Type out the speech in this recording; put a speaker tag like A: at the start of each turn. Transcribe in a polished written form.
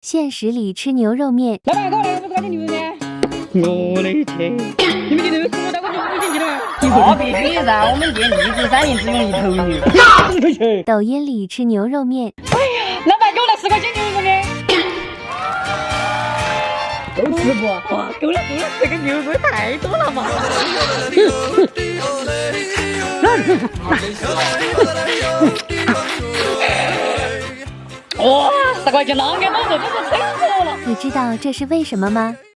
A: 现实里吃牛肉面。
B: 老板，给我来个5块钱牛肉面。我的天！你们店头有10到5斤了？
C: 那必须噻，我们店荔枝3年只用1头牛。
A: 抖音里吃牛肉面。
B: 老板，给我来10块钱牛肉面。够吃不？哇，够了，这个牛肉太多了嘛！哇，10块钱啷个都是撑死我了。
A: 你知道这是为什么吗？